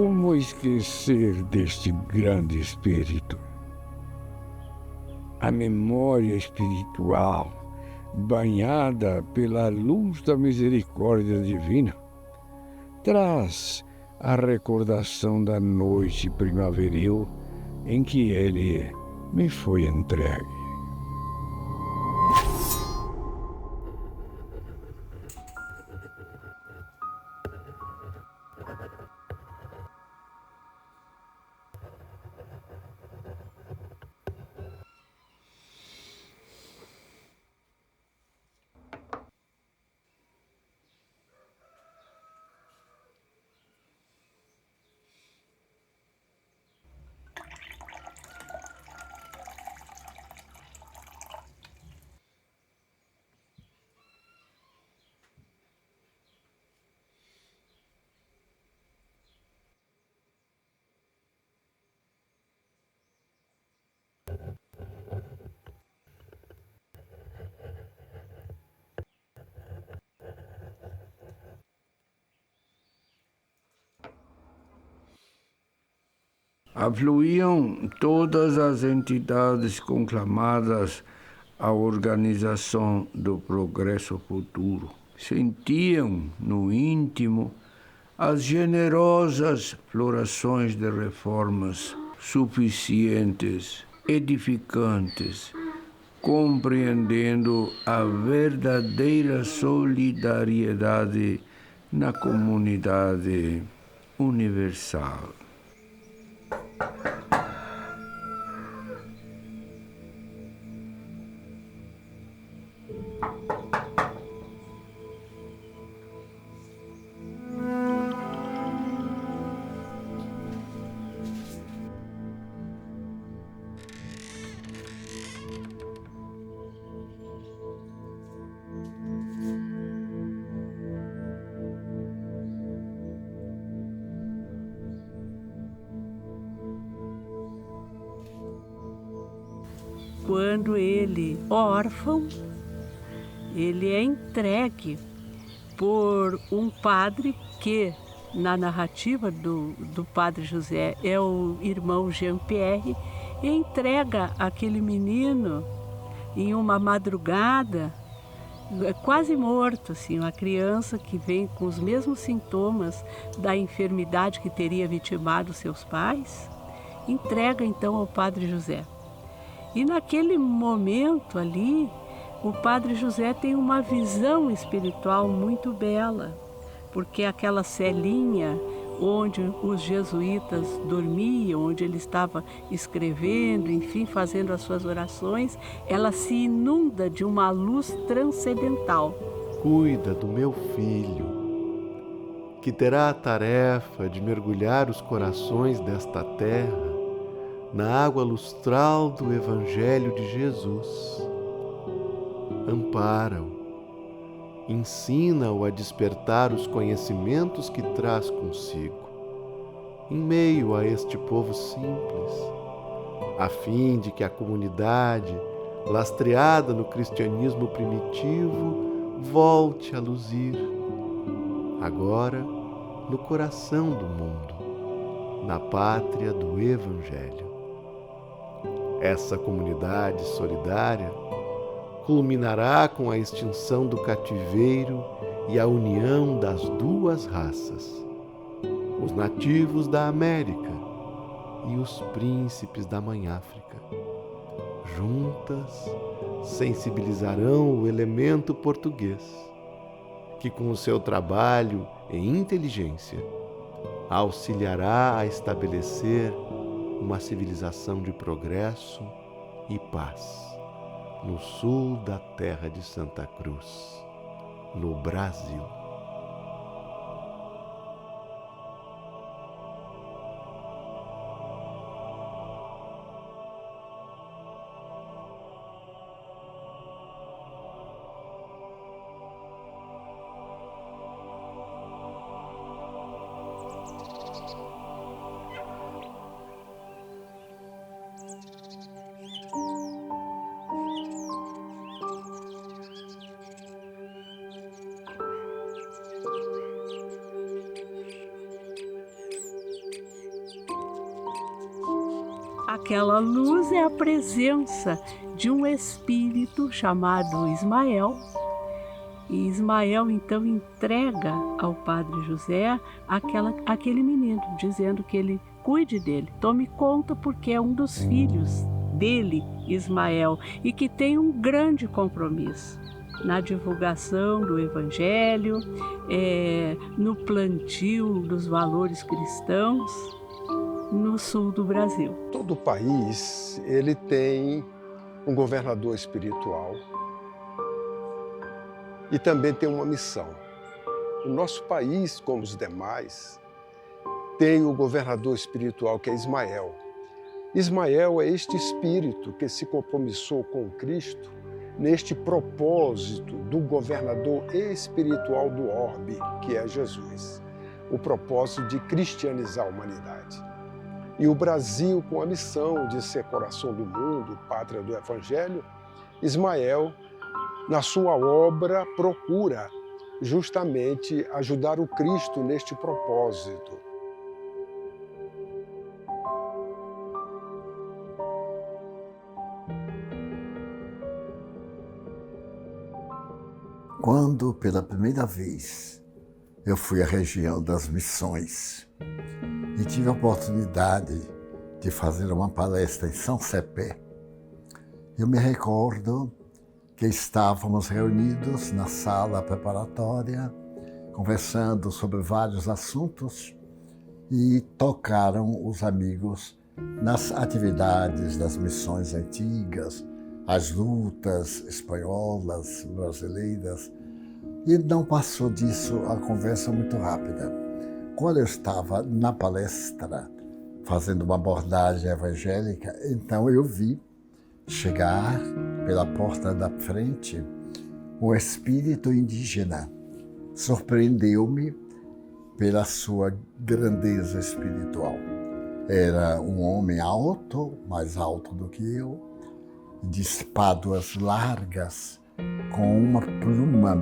Como esquecer deste grande espírito? A memória espiritual, banhada pela luz da misericórdia divina, traz a recordação da noite primaveril em que ele me foi entregue. Afluíam todas as entidades conclamadas à organização do progresso futuro. Sentiam no íntimo as generosas florações de reformas suficientes, edificantes, compreendendo a verdadeira solidariedade na comunidade universal. Quando ele, órfão, ele é entregue por um padre que, na narrativa do padre José, é o irmão Jean-Pierre, e entrega aquele menino em uma madrugada, quase morto, assim, uma criança que vem com os mesmos sintomas da enfermidade que teria vitimado seus pais, entrega então ao padre José. E naquele momento ali, o padre José tem uma visão espiritual muito bela, porque aquela celinha onde os jesuítas dormiam, onde ele estava escrevendo, enfim, fazendo as suas orações, ela se inunda de uma luz transcendental. Cuida do meu filho, que terá a tarefa de mergulhar os corações desta terra na água lustral do Evangelho de Jesus. Ampara-o, ensina-o a despertar os conhecimentos que traz consigo, em meio a este povo simples, a fim de que a comunidade, lastreada no cristianismo primitivo, volte a luzir, agora no coração do mundo, na pátria do Evangelho. Essa comunidade solidária culminará com a extinção do cativeiro e a união das duas raças, os nativos da América e os príncipes da Mãe África. Juntas sensibilizarão o elemento português, que com o seu trabalho e inteligência auxiliará a estabelecer uma civilização de progresso e paz no sul da terra de Santa Cruz, no Brasil. Aquela luz é a presença de um espírito chamado Ismael. E Ismael então entrega ao Padre José aquele menino, dizendo que ele cuide dele, tome conta porque é um dos filhos dele, Ismael, e que tem um grande compromisso na divulgação do Evangelho, no plantio dos valores cristãos no sul do Brasil. Todo país ele tem um governador espiritual e também tem uma missão. O nosso país, como os demais, tem o governador espiritual que é Ismael. Ismael é este espírito que se compromissou com Cristo neste propósito do governador espiritual do orbe, que é Jesus. O propósito de cristianizar a humanidade. E o Brasil, com a missão de ser coração do mundo, pátria do Evangelho, Ismael, na sua obra, procura justamente ajudar o Cristo neste propósito. Quando, pela primeira vez, eu fui à região das Missões e tive a oportunidade de fazer uma palestra em São Cepé, eu me recordo que estávamos reunidos na sala preparatória, conversando sobre vários assuntos e tocaram os amigos nas atividades das missões antigas, as lutas espanholas, brasileiras, e não passou disso a conversa muito rápida. Quando eu estava na palestra, fazendo uma abordagem evangélica, então eu vi chegar pela porta da frente um espírito indígena. Surpreendeu-me pela sua grandeza espiritual. Era um homem alto, mais alto do que eu, de espáduas largas, com uma pluma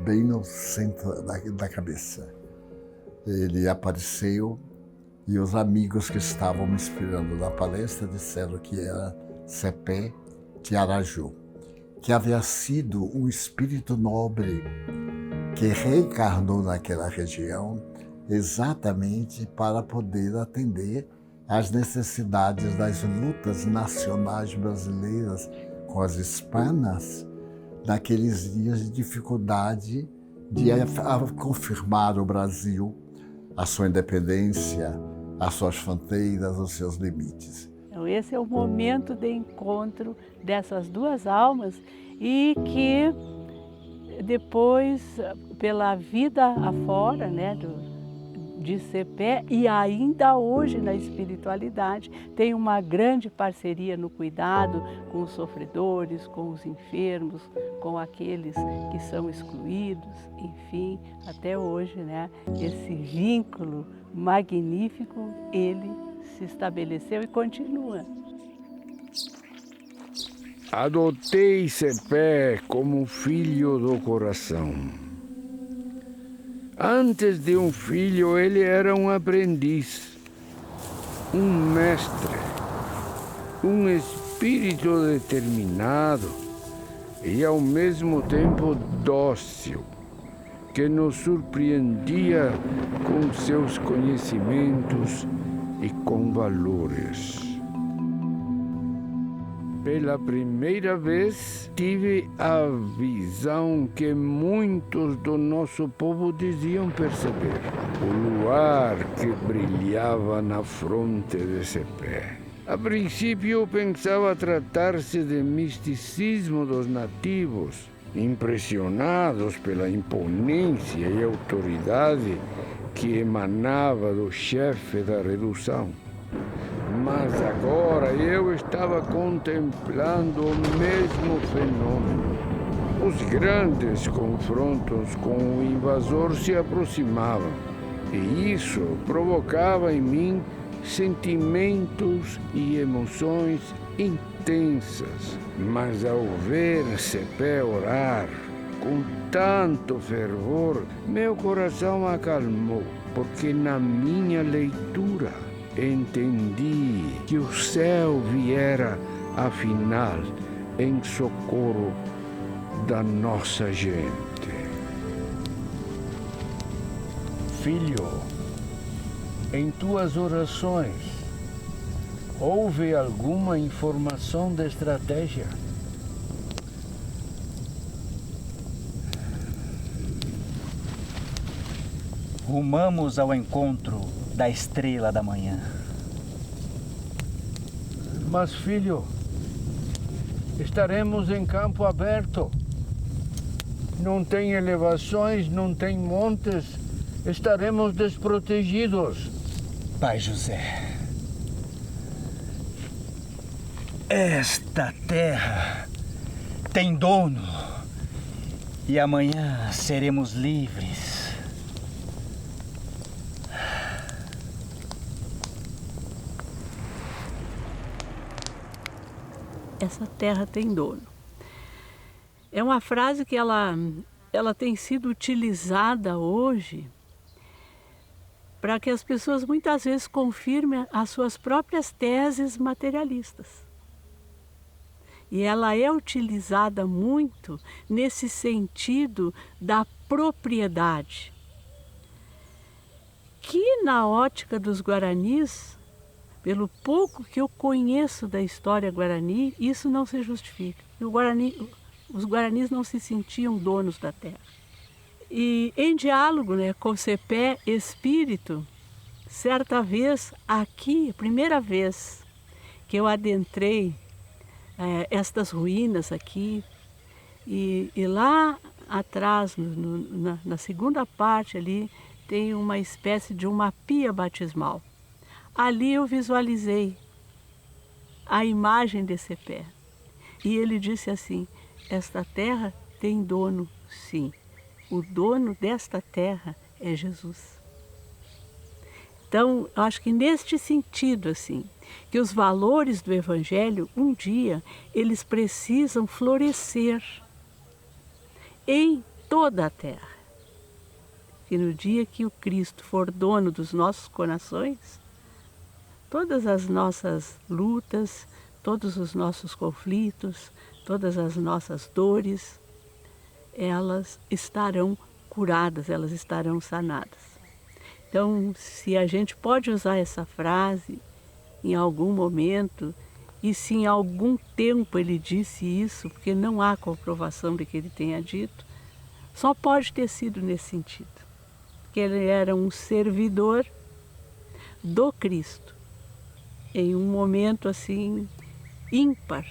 bem no centro da cabeça. Ele apareceu e os amigos que estavam me esperando na palestra disseram que era Cepé de Araju, que havia sido um espírito nobre que reencarnou naquela região exatamente para poder atender às necessidades das lutas nacionais brasileiras com as hispanas naqueles dias de dificuldade de confirmar o Brasil, a sua independência, as suas fronteiras, os seus limites. Então, esse é o momento de encontro dessas duas almas e que depois, pela vida afora, de Cepé e ainda hoje na espiritualidade, tem uma grande parceria no cuidado com os sofredores, com os enfermos, com aqueles que são excluídos, enfim, até hoje, esse vínculo magnífico, ele se estabeleceu e continua. Adotei Cepé como filho do coração. Antes de um filho, ele era um aprendiz, um mestre, um espírito determinado e, ao mesmo tempo, dócil, que nos surpreendia com seus conhecimentos e com valores. Pela primeira vez, tive a visão que muitos do nosso povo diziam perceber. O luar que brilhava na fronte de Cepé. A princípio, eu pensava tratar-se de misticismo dos nativos, impressionados pela imponência e autoridade que emanava do chefe da redução. Mas agora eu estava contemplando o mesmo fenômeno. Os grandes confrontos com o invasor se aproximavam, e isso provocava em mim sentimentos e emoções intensas. Mas ao ver Cepé orar com tanto fervor, meu coração acalmou, porque na minha leitura entendi que o céu viera, afinal, em socorro da nossa gente. Filho, em tuas orações, houve alguma informação de estratégia? Rumamos ao encontro da estrela da manhã. Mas, filho, estaremos em campo aberto. Não tem elevações, não tem montes. Estaremos desprotegidos. Pai José, esta terra tem dono e amanhã seremos livres. Essa terra tem dono. É uma frase que ela tem sido utilizada hoje para que as pessoas muitas vezes confirmem as suas próprias teses materialistas. E ela é utilizada muito nesse sentido da propriedade, que na ótica dos guaranis, pelo pouco que eu conheço da história guarani, isso não se justifica. Os guaranis não se sentiam donos da terra. E em diálogo, com o Cepé Espírito, certa vez aqui, primeira vez que eu adentrei estas ruínas aqui, e lá atrás, na segunda parte ali, tem uma espécie de uma pia batismal. Ali eu visualizei a imagem de Cepé. E ele disse assim: esta terra tem dono, sim. O dono desta terra é Jesus. Então, eu acho que neste sentido, assim, que os valores do Evangelho, um dia, eles precisam florescer em toda a terra. E no dia que o Cristo for dono dos nossos corações, todas as nossas lutas, todos os nossos conflitos, todas as nossas dores, elas estarão curadas, elas estarão sanadas. Então, se a gente pode usar essa frase em algum momento, e se em algum tempo ele disse isso, porque não há comprovação de que ele tenha dito, só pode ter sido nesse sentido. Que ele era um servidor do Cristo, em um momento assim ímpar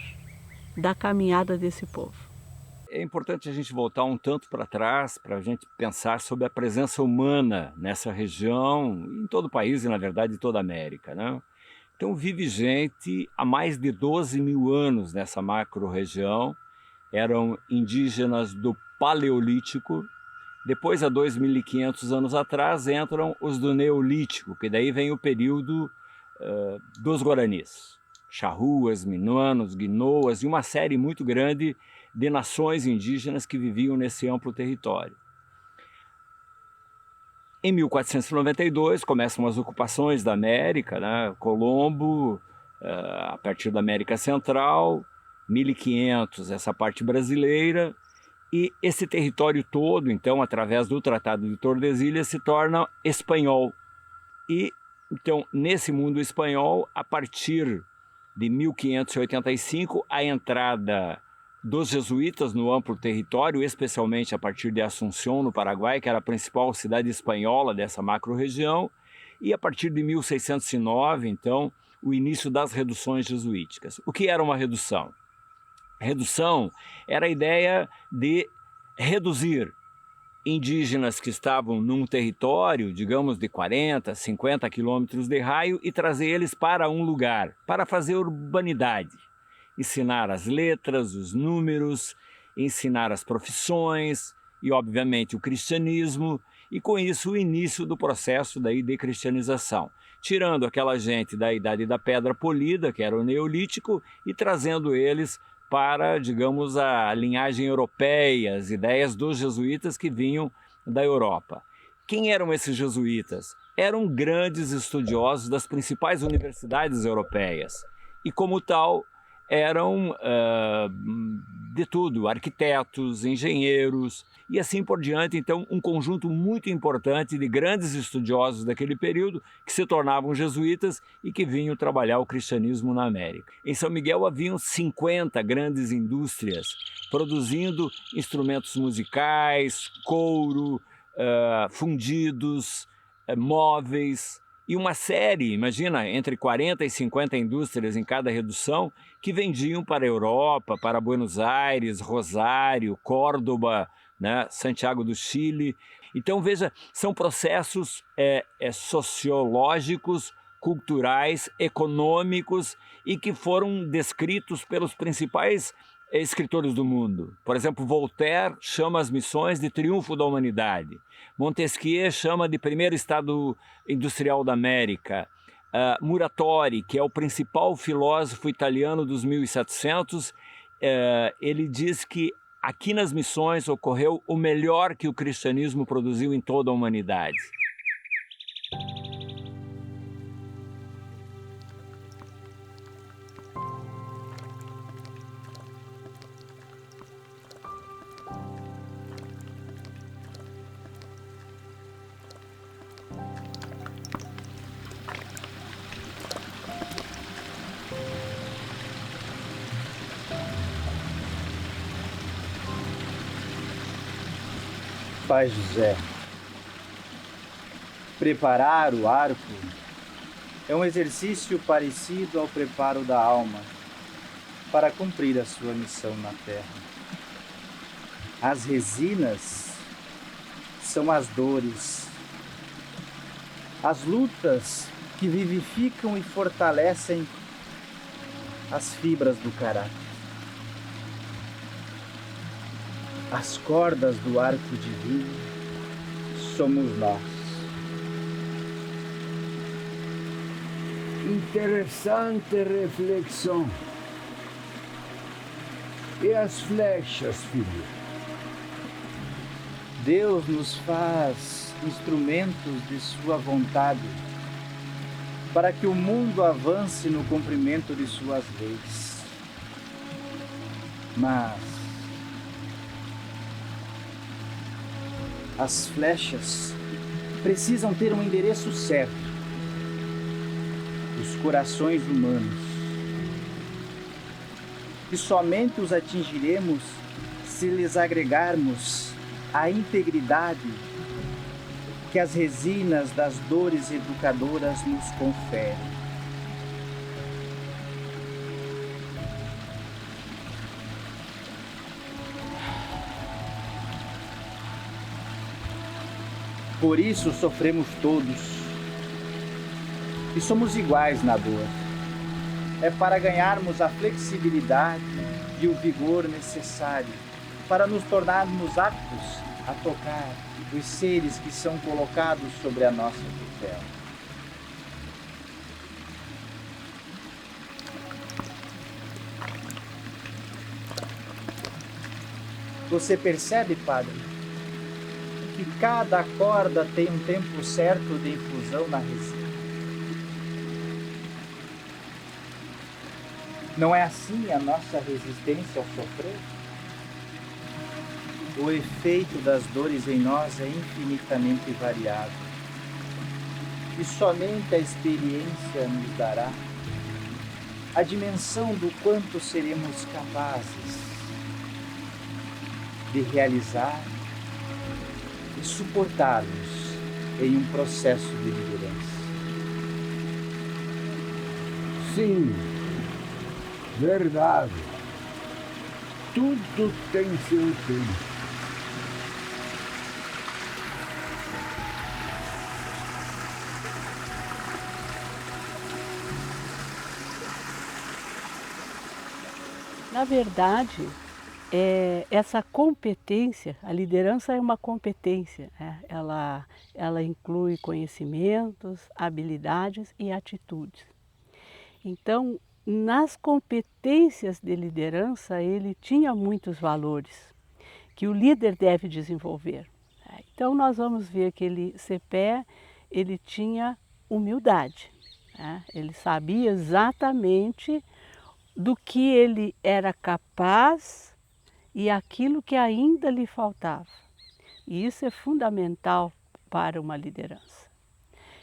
da caminhada desse povo. É importante a gente voltar um tanto para trás para a gente pensar sobre a presença humana nessa região, em todo o país e, na verdade, em toda a América, né? Então, vive gente há mais de 12 mil anos nessa macro-região, eram indígenas do Paleolítico. Depois, há 2.500 anos atrás, entram os do Neolítico, que daí vem o período dos Guaranis. Charruas, Minuanos, Guinoas e uma série muito grande de nações indígenas que viviam nesse amplo território. Em 1492 começam as ocupações da América, né? Colombo, a partir da América Central, 1500 essa parte brasileira, e esse território todo, então, através do Tratado de Tordesilhas, se torna espanhol. E, então, nesse mundo espanhol, a partir de 1585, a entrada dos jesuítas no amplo território, especialmente a partir de Assunção, no Paraguai, que era a principal cidade espanhola dessa macro-região, e a partir de 1609, então, o início das reduções jesuíticas. O que era uma redução? Redução era a ideia de reduzir indígenas que estavam num território, digamos, de 40, 50 quilômetros de raio e trazer eles para um lugar, para fazer urbanidade. Ensinar as letras, os números, ensinar as profissões e, obviamente, o cristianismo, e com isso o início do processo daí de cristianização, tirando aquela gente da Idade da Pedra Polida, que era o Neolítico, e trazendo eles para, digamos, a linhagem europeia, as ideias dos jesuítas que vinham da Europa. Quem eram esses jesuítas? eram grandes estudiosos das principais universidades europeias e, como tal, eram de tudo, arquitetos, engenheiros e assim por diante. Então, um conjunto muito importante de grandes estudiosos daquele período que se tornavam jesuítas e que vinham trabalhar o cristianismo na América. Em São Miguel haviam 50 grandes indústrias produzindo instrumentos musicais, couro, fundidos, móveis, e uma série, imagina, entre 40 e 50 indústrias em cada redução, que vendiam para a Europa, para Buenos Aires, Rosário, Córdoba, né, Santiago do Chile. Então, veja, são processos sociológicos, culturais, econômicos e que foram descritos pelos principais escritores do mundo. Por exemplo, Voltaire chama as missões de triunfo da humanidade. Montesquieu chama de primeiro estado industrial da América. Muratori, que é o principal filósofo italiano dos 1700, ele diz que aqui nas missões ocorreu o melhor que o cristianismo produziu em toda a humanidade. Pai José, preparar o arco é um exercício parecido ao preparo da alma para cumprir a sua missão na terra. As resinas são as dores, as lutas que vivificam e fortalecem as fibras do caráter. As cordas do arco divino somos nós. Interessante reflexão. E as flechas, filho? Deus nos faz instrumentos de sua vontade para que o mundo avance no cumprimento de suas leis. Mas as flechas precisam ter um endereço certo. Os corações humanos. E somente os atingiremos se lhes agregarmos a integridade que as resinas das dores educadoras nos conferem. Por isso sofremos todos e somos iguais na dor. É para ganharmos a flexibilidade e o vigor necessário para nos tornarmos aptos a tocar os seres que são colocados sobre a nossa tutela. Você percebe, Padre, que cada corda tem um tempo certo de infusão na resina? Não é assim a nossa resistência ao sofrer? O efeito das dores em nós é infinitamente variável. E somente a experiência nos dará a dimensão do quanto seremos capazes de realizar e suportar-nos em um processo de liderança. Sim, verdade. Tudo tem seu tempo. Na verdade, essa competência, a liderança é uma competência, né? Ela inclui conhecimentos, habilidades e atitudes. Então, nas competências de liderança, ele tinha muitos valores que o líder deve desenvolver. Então, nós vamos ver que Cepé, ele tinha humildade, né? Ele sabia exatamente do que ele era capaz e aquilo que ainda lhe faltava. E isso é fundamental para uma liderança.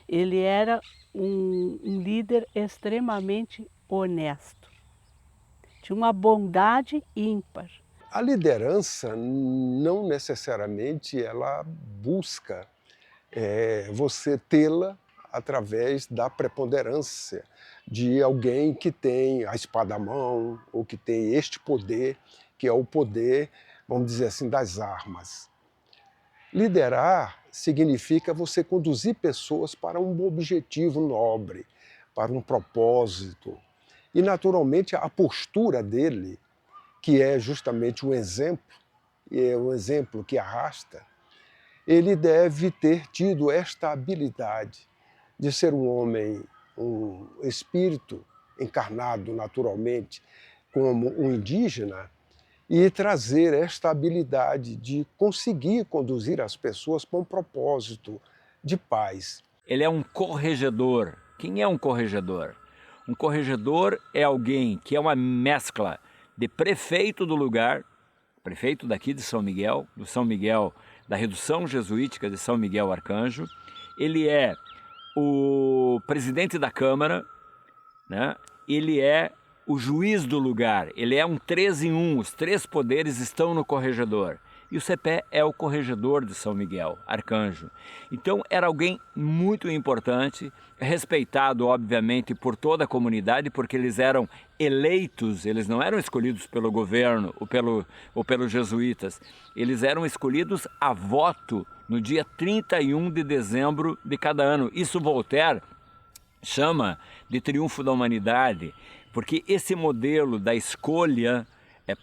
Ele era um líder extremamente honesto. Tinha uma bondade ímpar. A liderança não necessariamente ela busca você tê-la através da preponderância de alguém que tem a espada à mão ou que tem este poder, que é o poder, vamos dizer assim, das armas. Liderar significa você conduzir pessoas para um objetivo nobre, para um propósito. E, naturalmente, a postura dele, que é justamente um exemplo, e é um exemplo que arrasta, ele deve ter tido esta habilidade de ser um homem, um espírito encarnado naturalmente como um indígena e trazer esta habilidade de conseguir conduzir as pessoas para um propósito de paz. Ele é um corregedor. Quem é um corregedor? Um corregedor é alguém que é uma mescla de prefeito do lugar, prefeito daqui de São Miguel, do São Miguel, da redução jesuítica de São Miguel Arcanjo. Ele é o presidente da Câmara, né? Ele é o juiz do lugar, ele é um 3 em 1, os 3 poderes estão no corregedor. E o CEPE é o corregedor de São Miguel Arcanjo. Então era alguém muito importante, respeitado obviamente por toda a comunidade, porque eles eram eleitos, eles não eram escolhidos pelo governo ou pelos jesuítas, eles eram escolhidos a voto no dia 31 de dezembro de cada ano. Isso Voltaire chama de triunfo da humanidade, porque esse modelo da escolha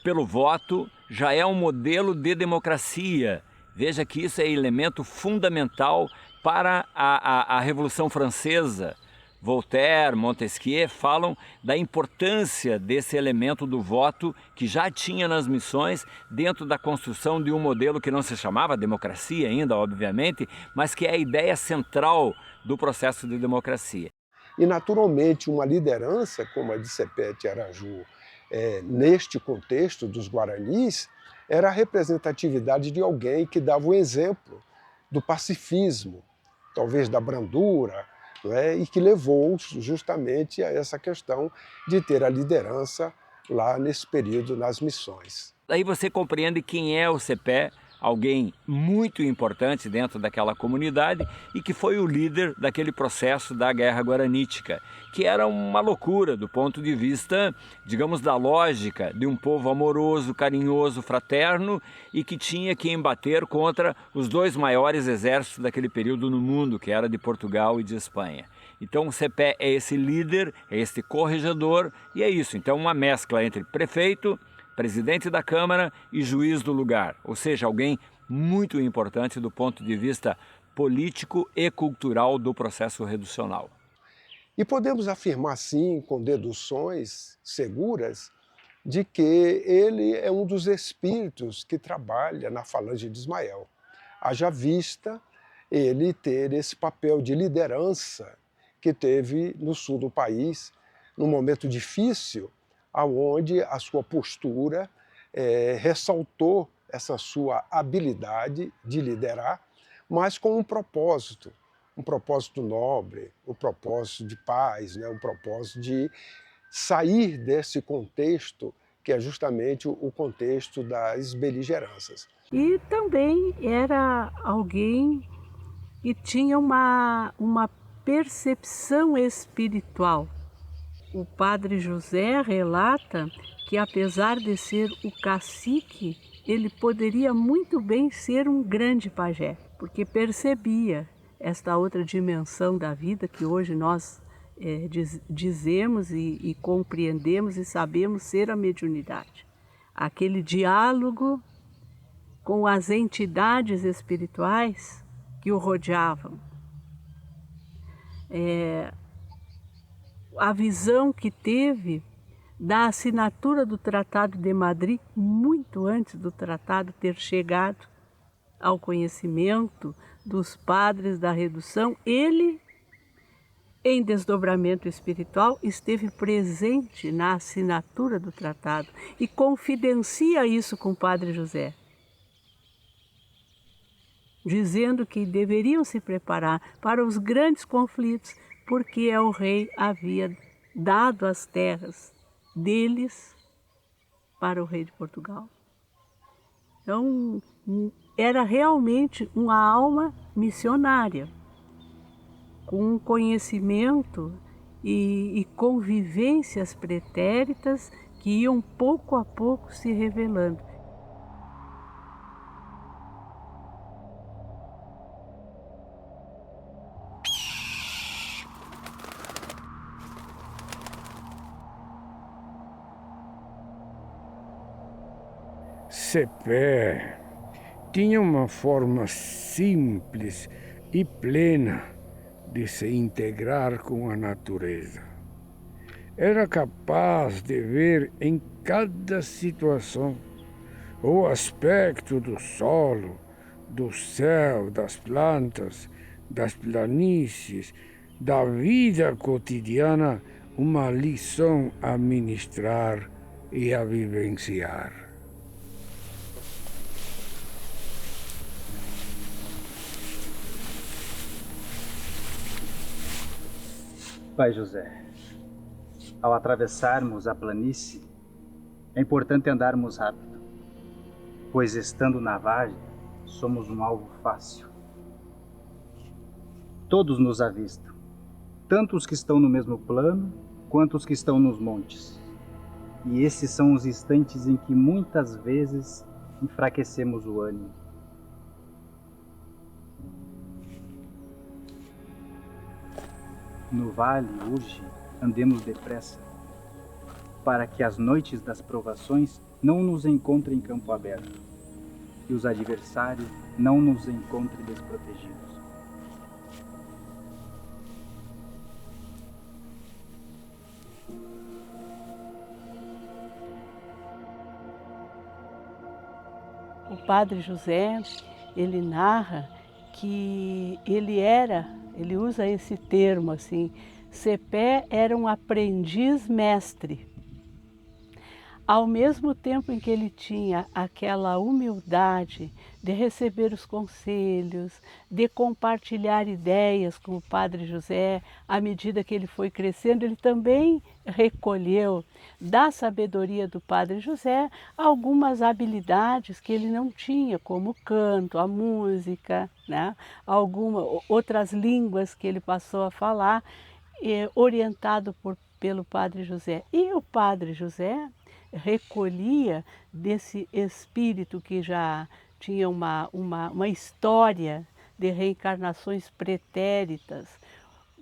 pelo voto já é um modelo de democracia. Veja que isso é elemento fundamental para a Revolução Francesa. Voltaire, Montesquieu falam da importância desse elemento do voto que já tinha nas missões dentro da construção de um modelo que não se chamava democracia ainda, obviamente, mas que é a ideia central do processo de democracia. E, naturalmente, uma liderança como a de Sepete Araju, neste contexto dos Guaranis, era a representatividade de alguém que dava o exemplo do pacifismo, talvez da brandura, não é? E que levou justamente a essa questão de ter a liderança lá nesse período nas missões. Aí você compreende quem é o CEPE, alguém muito importante dentro daquela comunidade e que foi o líder daquele processo da Guerra Guaranítica, que era uma loucura do ponto de vista, digamos, da lógica de um povo amoroso, carinhoso, fraterno e que tinha que embater contra os 2 maiores exércitos daquele período no mundo, que era de Portugal e de Espanha. Então o CEPE é esse líder, é esse corregedor e é isso. Então uma mescla entre prefeito, presidente da Câmara e juiz do lugar, ou seja, alguém muito importante do ponto de vista político e cultural do processo reducional. E podemos afirmar, sim, com deduções seguras, de que ele é um dos espíritos que trabalha na falange de Ismael. Haja vista ele ter esse papel de liderança que teve no sul do país, num momento difícil, onde a sua postura ressaltou essa sua habilidade de liderar, mas com um propósito nobre, um propósito de paz, né? Um propósito de sair desse contexto que é justamente o contexto das beligerâncias. E também era alguém que tinha uma percepção espiritual. O padre José relata que, apesar de ser o cacique, ele poderia muito bem ser um grande pajé, porque percebia esta outra dimensão da vida que hoje nós dizemos e compreendemos e sabemos ser a mediunidade. Aquele diálogo com as entidades espirituais que o rodeavam. A visão que teve da assinatura do Tratado de Madrid, muito antes do tratado ter chegado ao conhecimento dos padres da redução, ele, em desdobramento espiritual, esteve presente na assinatura do tratado e confidencia isso com o Padre José, dizendo que deveriam se preparar para os grandes conflitos, porque el rei havia dado as terras deles para o rei de Portugal. Então, era realmente uma alma missionária, com conhecimento e convivências pretéritas que iam pouco a pouco se revelando. Cepé tinha uma forma simples e plena de se integrar com a natureza. Era capaz de ver em cada situação o aspecto do solo, do céu, das plantas, das planícies, da vida cotidiana, uma lição a ministrar e a vivenciar. Pai José, ao atravessarmos a planície, é importante andarmos rápido, pois estando na vargem, somos um alvo fácil. Todos nos avistam, tanto os que estão no mesmo plano, quanto os que estão nos montes. E esses são os instantes em que muitas vezes enfraquecemos o ânimo. No vale, urge, andemos depressa, para que as noites das provações não nos encontrem em campo aberto, e os adversários não nos encontrem desprotegidos. O Padre José, ele narra que ele usa esse termo assim, Cepé era um aprendiz mestre. Ao mesmo tempo em que ele tinha aquela humildade de receber os conselhos, de compartilhar ideias com o Padre José, à medida que ele foi crescendo, ele também recolheu da sabedoria do Padre José algumas habilidades que ele não tinha, como o canto, a música, né? Outras línguas que ele passou a falar, orientado pelo Padre José. E o Padre José recolhia desse espírito que já tinha uma história de reencarnações pretéritas,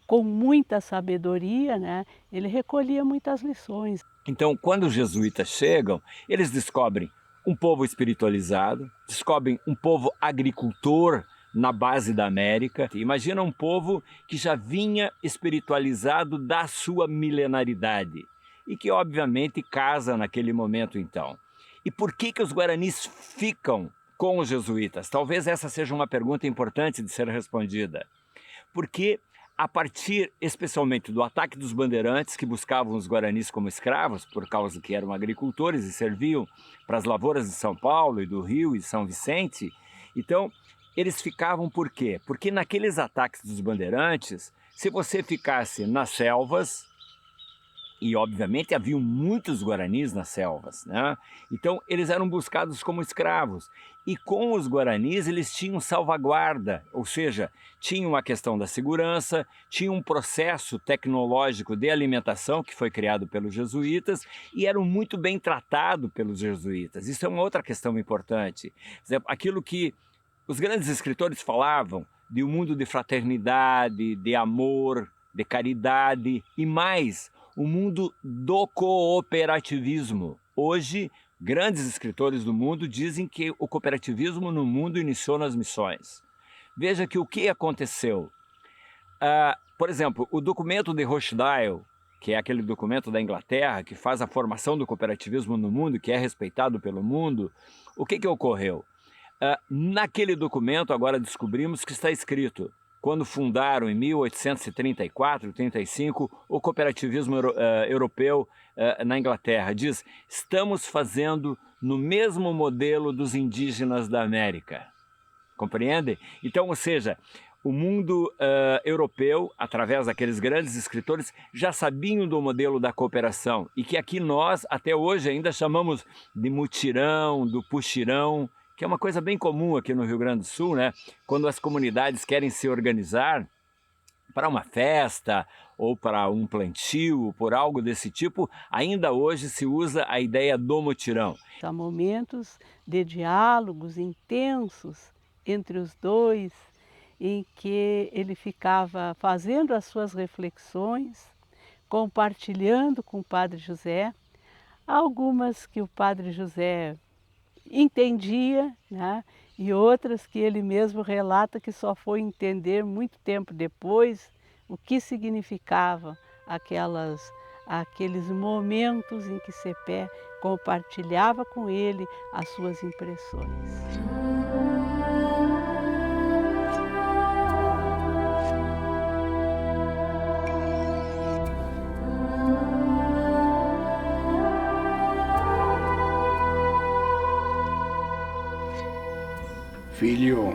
com muita sabedoria, né? Ele recolhia muitas lições. Então, quando os jesuítas chegam, eles descobrem um povo espiritualizado, descobrem um povo agricultor na base da América. Imagina um povo que já vinha espiritualizado da sua milenaridade e que, obviamente, casa naquele momento, então. E por que os guaranis ficam com os jesuítas? Talvez essa seja uma pergunta importante de ser respondida. Porque, a partir, especialmente, do ataque dos bandeirantes, que buscavam os guaranis como escravos, por causa que eram agricultores e serviam para as lavouras de São Paulo e do Rio e São Vicente, então, eles ficavam por quê? Porque naqueles ataques dos bandeirantes, se você ficasse nas selvas, e obviamente haviam muitos guaranis nas selvas, né? Então eles eram buscados como escravos. E com os guaranis eles tinham salvaguarda, ou seja, tinham a questão da segurança, tinham um processo tecnológico de alimentação que foi criado pelos jesuítas e eram muito bem tratados pelos jesuítas. Isso é uma outra questão importante. Por exemplo, aquilo que os grandes escritores falavam de um mundo de fraternidade, de amor, de caridade e mais, o mundo do cooperativismo. Hoje, grandes escritores do mundo dizem que o cooperativismo no mundo iniciou nas missões. Veja que o que aconteceu. Por exemplo, o documento de Rochdale, que é aquele documento da Inglaterra que faz a formação do cooperativismo no mundo, que é respeitado pelo mundo, o que ocorreu? Naquele documento, agora descobrimos que está escrito: quando fundaram em 1834, 35, o cooperativismo europeu na Inglaterra. Diz: estamos fazendo no mesmo modelo dos indígenas da América. Compreende? Então, ou seja, o mundo europeu, através daqueles grandes escritores, já sabiam do modelo da cooperação e que aqui nós, até hoje, ainda chamamos de mutirão, do puxirão, que é uma coisa bem comum aqui no Rio Grande do Sul, né? Quando as comunidades querem se organizar para uma festa ou para um plantio, por algo desse tipo, ainda hoje se usa a ideia do mutirão. Há momentos de diálogos intensos entre os dois, em que ele ficava fazendo as suas reflexões, compartilhando com o Padre José, algumas que o Padre José entendia, né? E outras que ele mesmo relata que só foi entender muito tempo depois o que significava aqueles momentos em que Cepé compartilhava com ele as suas impressões. Filho,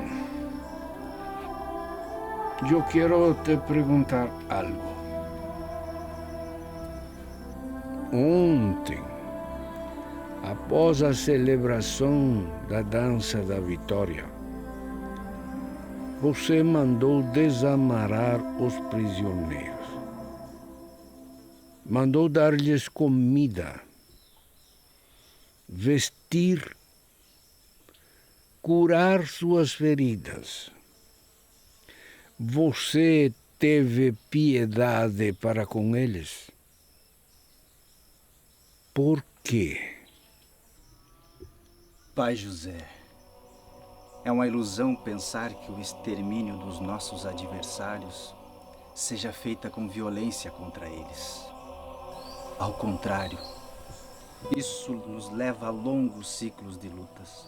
eu quero te perguntar algo. Ontem, após a celebração da Dança da Vitória, você mandou desamarrar os prisioneiros. Mandou dar-lhes comida, vestir, curar suas feridas. Você teve piedade para com eles? Por quê? Pai José, é uma ilusão pensar que o extermínio dos nossos adversários seja feita com violência contra eles. Ao contrário, isso nos leva a longos ciclos de lutas,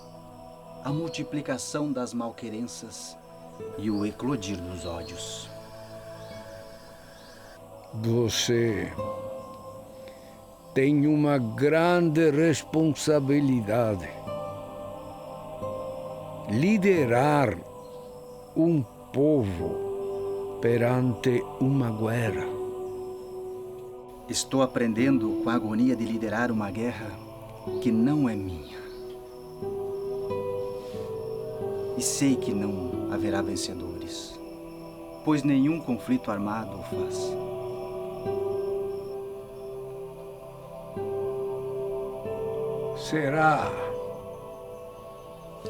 a multiplicação das malquerenças e o eclodir dos ódios. Você tem uma grande responsabilidade. Liderar um povo perante uma guerra. Estou aprendendo com a agonia de liderar uma guerra que não é minha. E sei que não haverá vencedores, pois nenhum conflito armado o faz. Será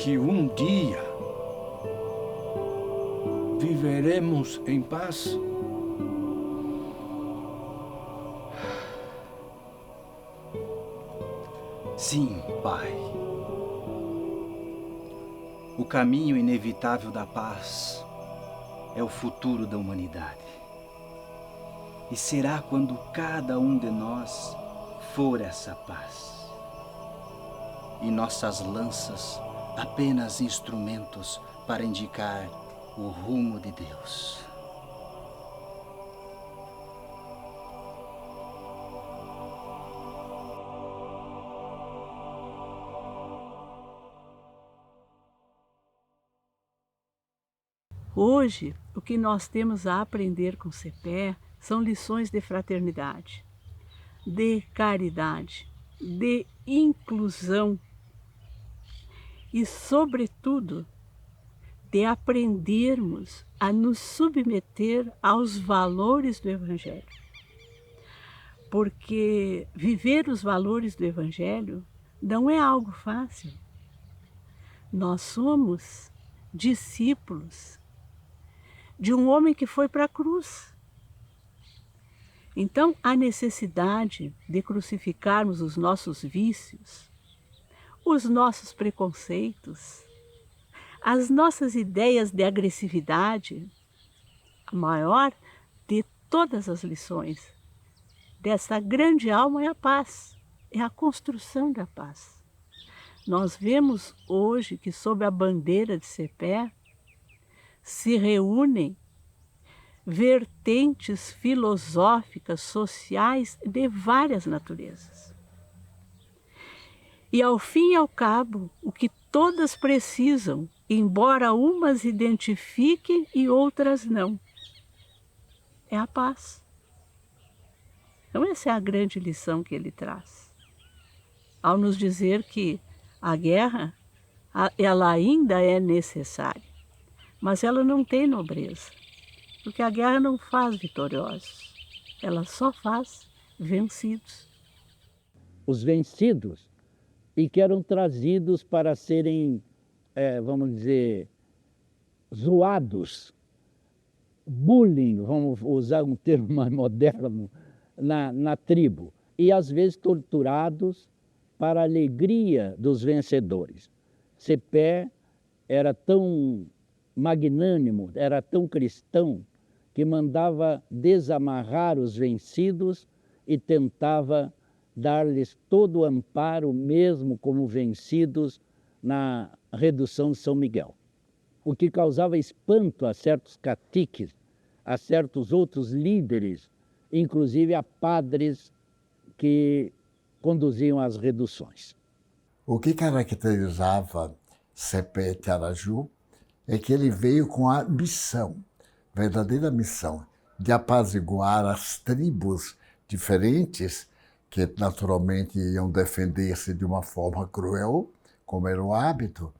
que um dia viveremos em paz? Sim, Pai. O caminho inevitável da paz é o futuro da humanidade. E será quando cada um de nós for essa paz. E nossas lanças apenas instrumentos para indicar o rumo de Deus. Hoje, o que nós temos a aprender com Cepé são lições de fraternidade, de caridade, de inclusão e, sobretudo, de aprendermos a nos submeter aos valores do Evangelho. Porque viver os valores do Evangelho não é algo fácil. Nós somos discípulos de um homem que foi para a cruz. Então, a necessidade de crucificarmos os nossos vícios, os nossos preconceitos, as nossas ideias de agressividade, a maior de todas as lições dessa grande alma é a paz, é a construção da paz. Nós vemos hoje que sob a bandeira de CEPE se reúnem vertentes filosóficas, sociais de várias naturezas. E ao fim e ao cabo, o que todas precisam, embora umas identifiquem e outras não, é a paz. Então essa é a grande lição que ele traz, ao nos dizer que a guerra, ela ainda é necessária, mas ela não tem nobreza, porque a guerra não faz vitoriosos, ela só faz vencidos. Os vencidos e que eram trazidos para serem, vamos dizer, zoados, bullying, vamos usar um termo mais moderno, na tribo, e às vezes torturados para a alegria dos vencedores. CEPE era tão magnânimo, era tão cristão, que mandava desamarrar os vencidos e tentava dar-lhes todo o amparo, mesmo como vencidos, na redução de São Miguel. O que causava espanto a certos caciques, a certos outros líderes, inclusive a padres que conduziam as reduções. O que caracterizava CEPE de Araju é que ele veio com a missão, verdadeira missão, de apaziguar as tribos diferentes que naturalmente iam defender-se de uma forma cruel, como era o hábito,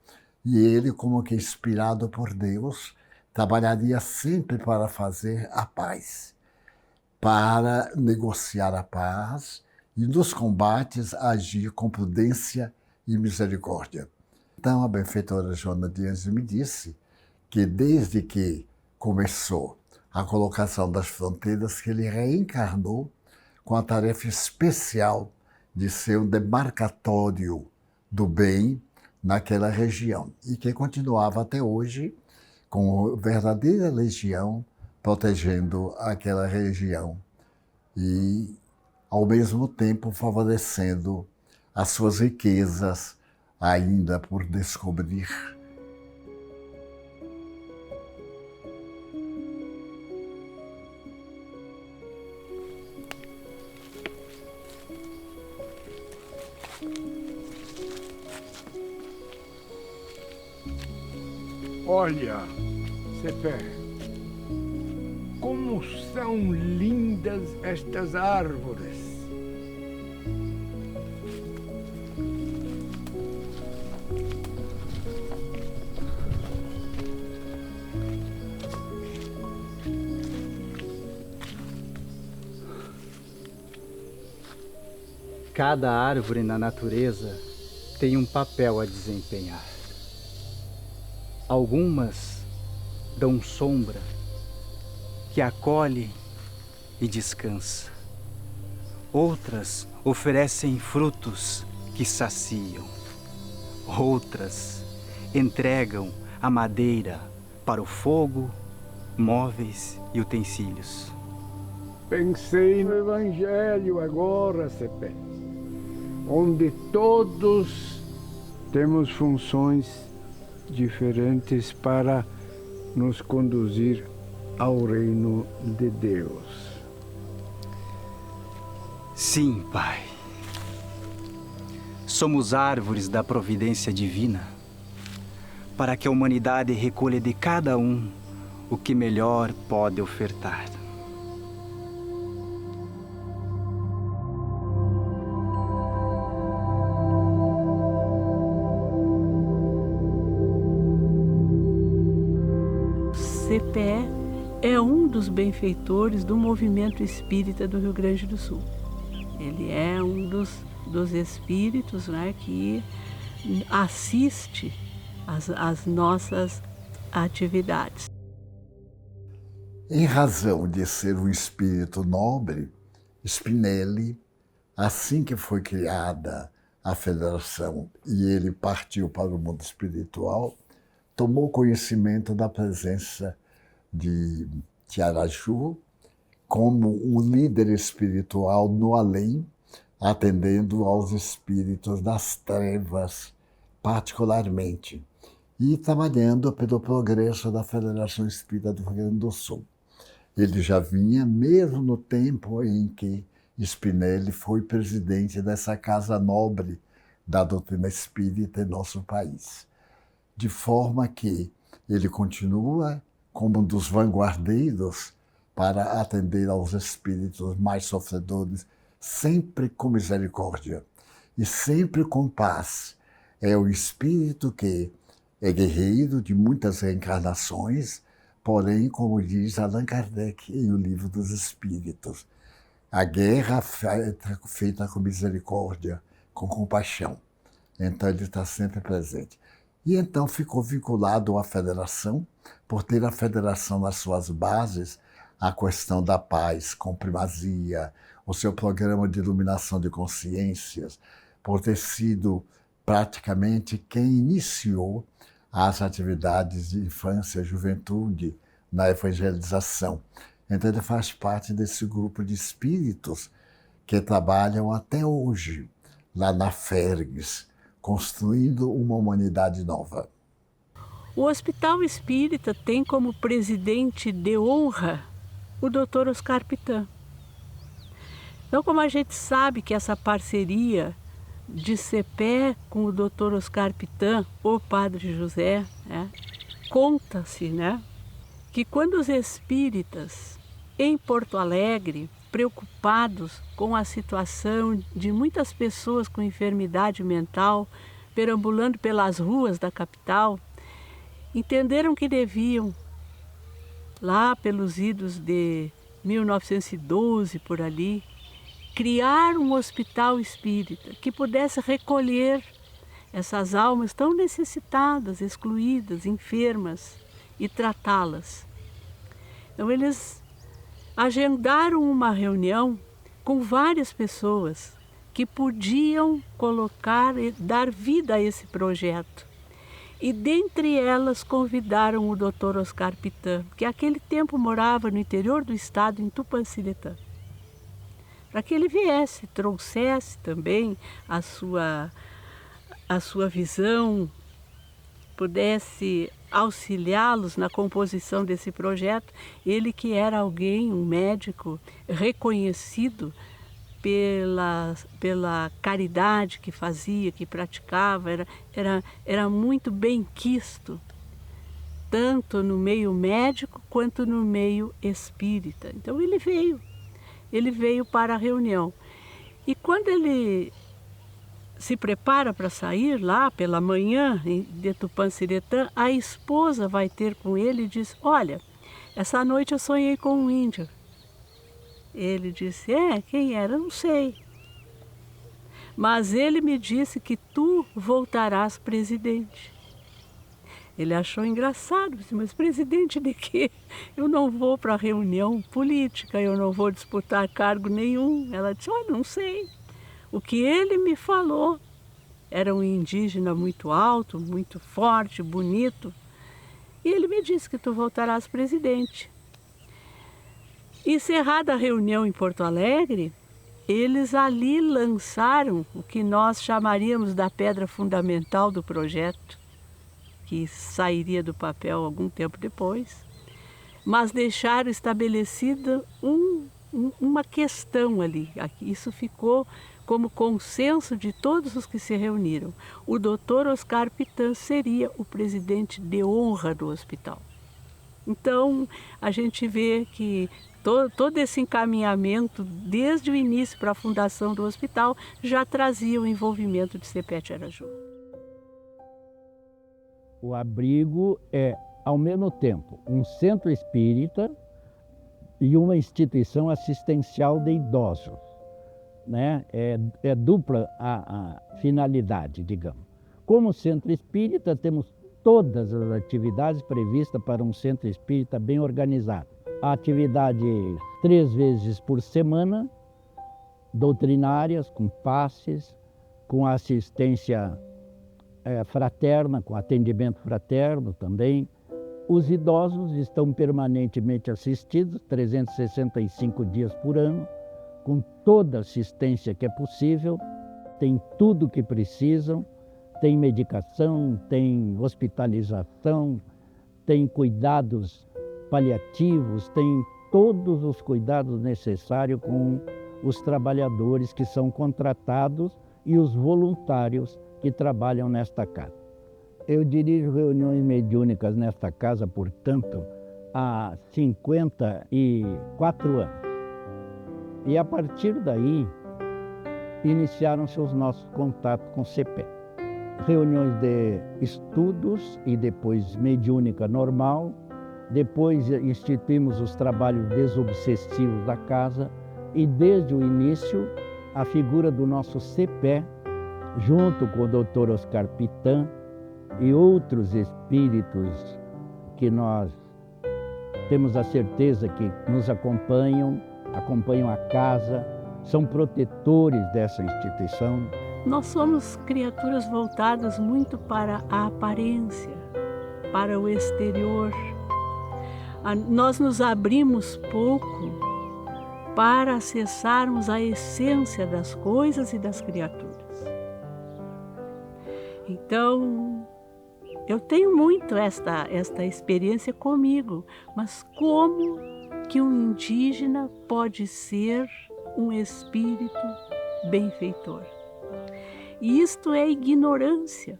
e ele, como que inspirado por Deus, trabalharia sempre para fazer a paz, para negociar a paz e nos combates agir com prudência e misericórdia. Então a benfeitora Joana de Ângeles me disse que desde que começou a colocação das fronteiras, que ele reencarnou com a tarefa especial de ser um demarcatório do bem naquela região e que continuava até hoje com verdadeira legião protegendo aquela região e, ao mesmo tempo, favorecendo as suas riquezas ainda por descobrir. Olha, CEPE, como são lindas estas árvores. Cada árvore na natureza tem um papel a desempenhar. Algumas dão sombra, que acolhe e descansa. Outras oferecem frutos que saciam. Outras entregam a madeira para o fogo, móveis e utensílios. Pensei no Evangelho agora, CEPE, onde todos temos funções diferentes para nos conduzir ao reino de Deus. Sim, Pai. Somos árvores da providência divina, para que a humanidade recolha de cada um o que melhor pode ofertar. CEPE é um dos benfeitores do movimento espírita do Rio Grande do Sul. Ele é um dos espíritos, né, que assiste às nossas atividades. Em razão de ser um espírito nobre, Spinelli, assim que foi criada a federação e ele partiu para o mundo espiritual, tomou conhecimento da presença de Araju como um líder espiritual no além, atendendo aos espíritos das trevas particularmente, e trabalhando pelo progresso da Federação Espírita do Rio Grande do Sul. Ele já vinha mesmo no tempo em que Spinelli foi presidente dessa casa nobre da doutrina espírita em nosso país. De forma que ele continua como um dos vanguardeiros para atender aos espíritos mais sofredores, sempre com misericórdia e sempre com paz. É o espírito que é guerreiro de muitas reencarnações, porém, como diz Allan Kardec em O Livro dos Espíritos, a guerra feita com misericórdia, com compaixão. Então ele está sempre presente. E então ficou vinculado à federação, por ter a federação nas suas bases, a questão da paz com primazia, o seu programa de iluminação de consciências, por ter sido praticamente quem iniciou as atividades de infância e juventude na evangelização. Então ele faz parte desse grupo de espíritos que trabalham até hoje lá na Fergs, construindo uma humanidade nova. O Hospital Espírita tem como presidente de honra o Dr. Oscar Pitã. Então, como a gente sabe que essa parceria de CEPE com o Dr. Oscar Pitã, o Padre José, conta-se, que quando os espíritas em Porto Alegre, preocupados com a situação de muitas pessoas com enfermidade mental, perambulando pelas ruas da capital, entenderam que deviam, lá pelos idos de 1912, por ali, criar um hospital espírita que pudesse recolher essas almas tão necessitadas, excluídas, enfermas, e tratá-las. Então eles agendaram uma reunião com várias pessoas que podiam colocar e dar vida a esse projeto. E dentre elas convidaram o Dr. Oscar Pitã, que naquele tempo morava no interior do estado, em Tupanciretã, para que ele viesse, trouxesse também a sua visão, pudesse auxiliá-los na composição desse projeto. Ele que era alguém, um médico reconhecido pela caridade que fazia, que praticava, era muito bem-quisto, tanto no meio médico quanto no meio espírita. Então ele veio para a reunião. E quando ele se prepara para sair lá pela manhã de Tupanciretã, a esposa vai ter com ele e diz: olha, essa noite eu sonhei com um índio. Ele disse: quem era? Eu não sei. Mas ele me disse que tu voltarás presidente. Ele achou engraçado, disse: mas presidente de quê? Eu não vou para reunião política, eu não vou disputar cargo nenhum. Ela disse: olha, não sei. O que ele me falou era um indígena muito alto, muito forte, bonito. E ele me disse que tu voltarás presidente. Encerrada a reunião em Porto Alegre, eles ali lançaram o que nós chamaríamos da pedra fundamental do projeto, que sairia do papel algum tempo depois, mas deixaram estabelecida uma questão ali. Isso ficou como consenso de todos os que se reuniram. O Dr. Oscar Pitã seria o presidente de honra do hospital. Então, a gente vê que todo esse encaminhamento, desde o início para a fundação do hospital, já trazia o envolvimento de CEPET Araju. O abrigo é, ao mesmo tempo, um centro espírita e uma instituição assistencial de idosos. É dupla a finalidade, digamos. Como centro espírita, temos todas as atividades previstas para um centro espírita bem organizado. A atividade 3 vezes por semana, doutrinárias, com passes, com assistência fraterna, com atendimento fraterno também. Os idosos estão permanentemente assistidos, 365 dias por ano, com toda a assistência que é possível, tem tudo o que precisam, tem medicação, tem hospitalização, tem cuidados paliativos, tem todos os cuidados necessários com os trabalhadores que são contratados e os voluntários que trabalham nesta casa. Eu dirijo reuniões mediúnicas nesta casa, portanto, há 54 anos. E a partir daí, iniciaram-se os nossos contatos com o CEPE. Reuniões de estudos e depois mediúnica normal. Depois instituímos os trabalhos desobsessivos da casa e desde o início a figura do nosso CEPE, junto com o Dr. Oscar Pitã e outros espíritos que nós temos a certeza que nos acompanham a casa, são protetores dessa instituição. Nós somos criaturas voltadas muito para a aparência, para o exterior. Nós nos abrimos pouco para acessarmos a essência das coisas e das criaturas. Então, eu tenho muito esta experiência comigo, mas como que um indígena pode ser um espírito benfeitor? E isto é ignorância,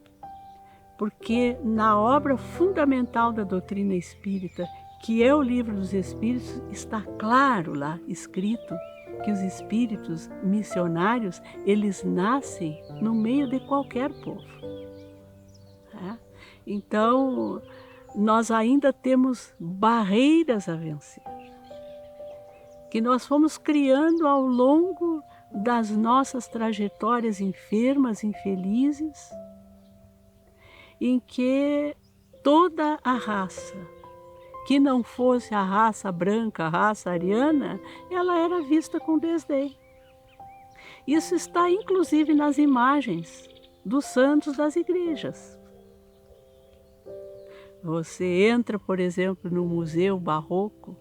porque na obra fundamental da doutrina espírita, que é o Livro dos Espíritos, está claro lá escrito que os espíritos missionários, eles nascem no meio de qualquer povo. Então, nós ainda temos barreiras a vencer, que nós fomos criando ao longo das nossas trajetórias enfermas, infelizes, em que toda a raça, que não fosse a raça branca, a raça ariana, ela era vista com desdém. Isso está inclusive nas imagens dos santos das igrejas. Você entra, por exemplo, no Museu Barroco,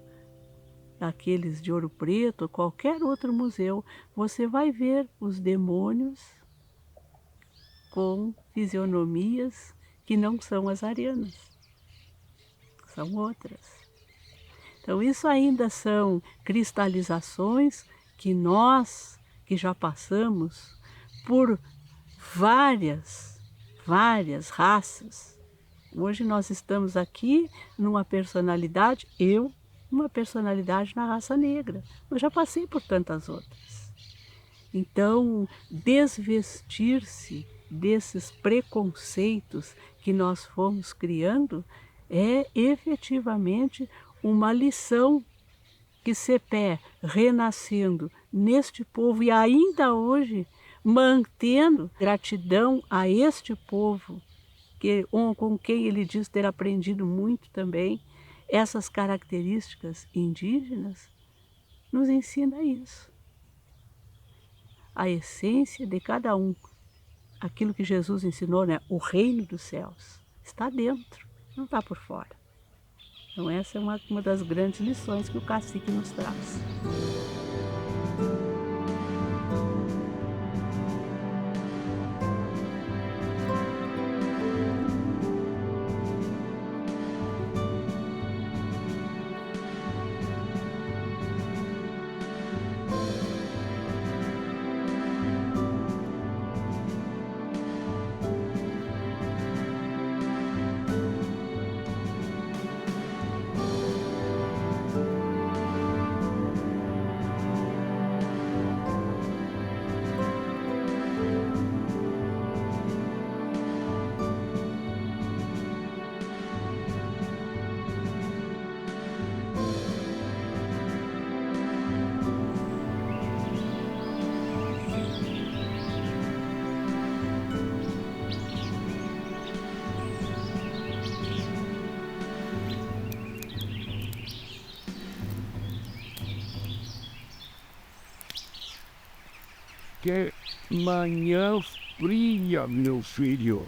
aqueles de Ouro Preto, ou qualquer outro museu, você vai ver os demônios com fisionomias que não são as arianas, são outras. Então isso ainda são cristalizações que nós, que já passamos por várias raças. Hoje nós estamos aqui numa personalidade, uma personalidade na raça negra. Eu já passei por tantas outras. Então, desvestir-se desses preconceitos que nós fomos criando é efetivamente uma lição que CEPE, renascendo neste povo e ainda hoje mantendo gratidão a este povo, com quem ele diz ter aprendido muito também, essas características indígenas, nos ensina isso. A essência de cada um, aquilo que Jesus ensinou, né? O reino dos céus está dentro, não está por fora. Então essa é uma das grandes lições que o cacique nos traz. Que manhã fria, meu filho.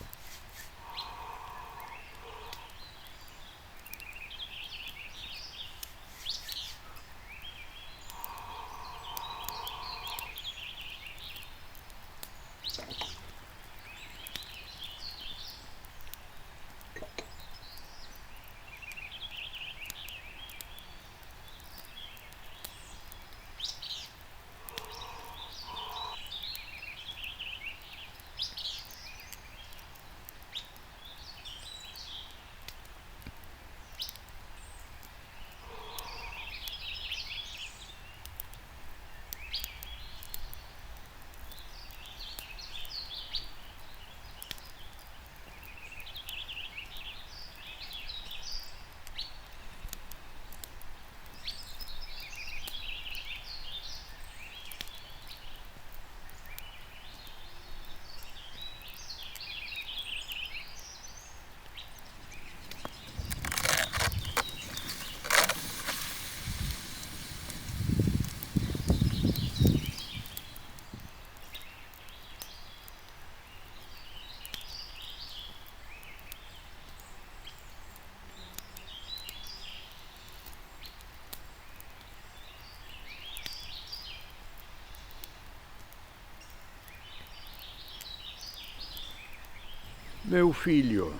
Meu filho,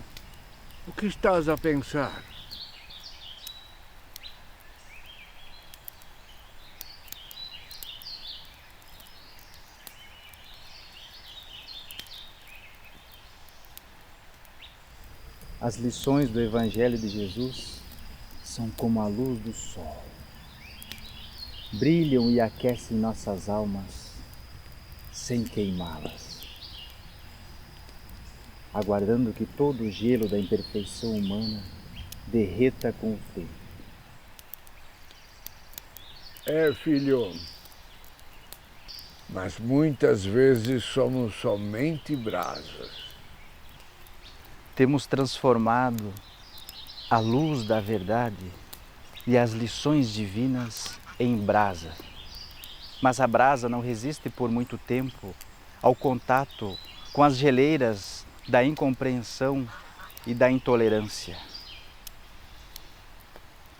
o que estás a pensar? As lições do Evangelho de Jesus são como a luz do sol. Brilham e aquecem nossas almas sem queimá-las, aguardando que todo o gelo da imperfeição humana derreta com o tempo. É, filho, mas muitas vezes somos somente brasas. Temos transformado a luz da verdade e as lições divinas em brasa. Mas a brasa não resiste por muito tempo ao contato com as geleiras da incompreensão e da intolerância.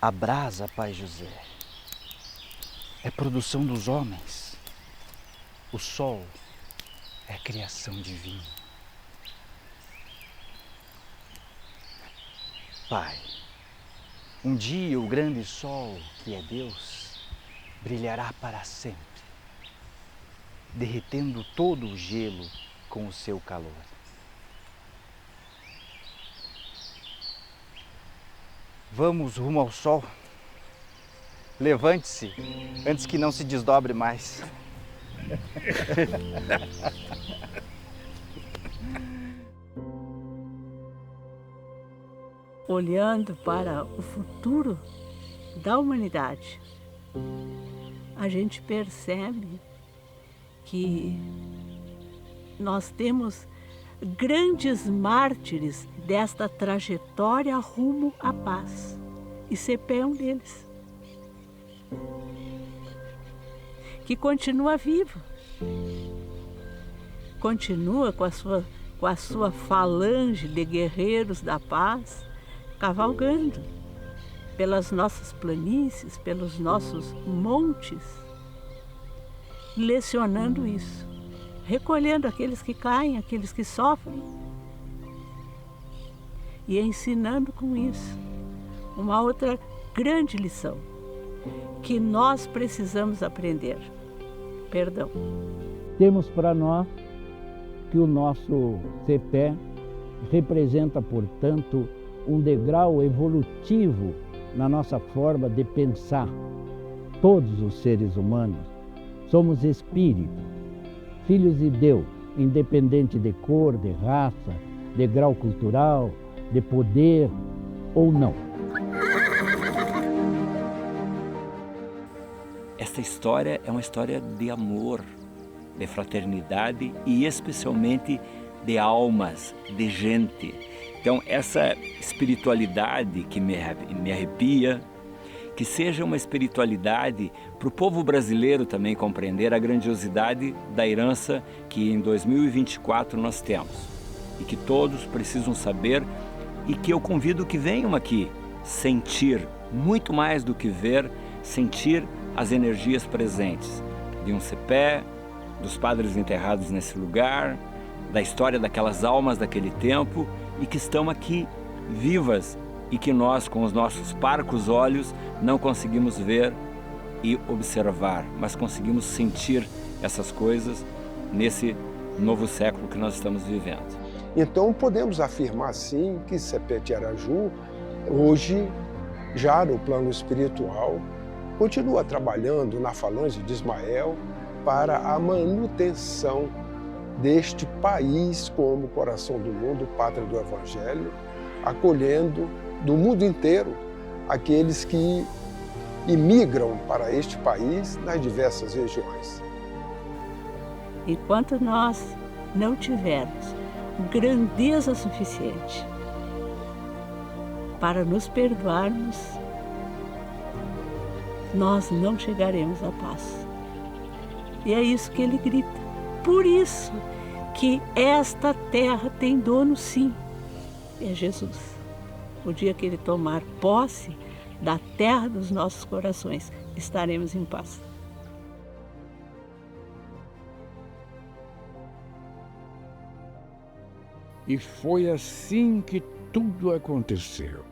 A brasa, Pai José, é produção dos homens. O sol é criação divina. Pai, um dia o grande sol, que é Deus, brilhará para sempre, derretendo todo o gelo com o seu calor. Vamos rumo ao sol. Levante-se antes que não se desdobre mais. Olhando para o futuro da humanidade, a gente percebe que nós temos grandes mártires desta trajetória rumo à paz. E CEPE é um deles, que continua vivo, continua com a sua falange de guerreiros da paz, cavalgando pelas nossas planícies, pelos nossos montes, lecionando isso, recolhendo aqueles que caem, aqueles que sofrem, e ensinando com isso uma outra grande lição que nós precisamos aprender: perdão. Temos para nós que o nosso CEPE representa, portanto, um degrau evolutivo na nossa forma de pensar. Todos os seres humanos somos espírito, filhos de Deus, independente de cor, de raça, de grau cultural, de poder ou não. Esta história é uma história de amor, de fraternidade e especialmente de almas, de gente. Então, essa espiritualidade que me arrepia, que seja uma espiritualidade para o povo brasileiro também compreender a grandiosidade da herança que em 2024 nós temos. E que todos precisam saber, e que eu convido que venham aqui sentir, muito mais do que ver, sentir as energias presentes de um CEPE, dos padres enterrados nesse lugar, da história daquelas almas daquele tempo, e que estão aqui vivas e que nós, com os nossos parcos olhos, não conseguimos ver e observar, mas conseguimos sentir essas coisas nesse novo século que nós estamos vivendo. Então podemos afirmar sim que CEPE de Araju, hoje, já no plano espiritual, continua trabalhando na falange de Ismael para a manutenção deste país como coração do mundo, pátria do Evangelho, acolhendo do mundo inteiro aqueles que imigram para este país nas diversas regiões. Enquanto nós não tivermos grandeza suficiente para nos perdoarmos, nós não chegaremos à paz. E é isso que ele grita. Por isso que esta terra tem dono, sim, é Jesus. O dia que ele tomar posse da terra dos nossos corações, estaremos em paz. E foi assim que tudo aconteceu.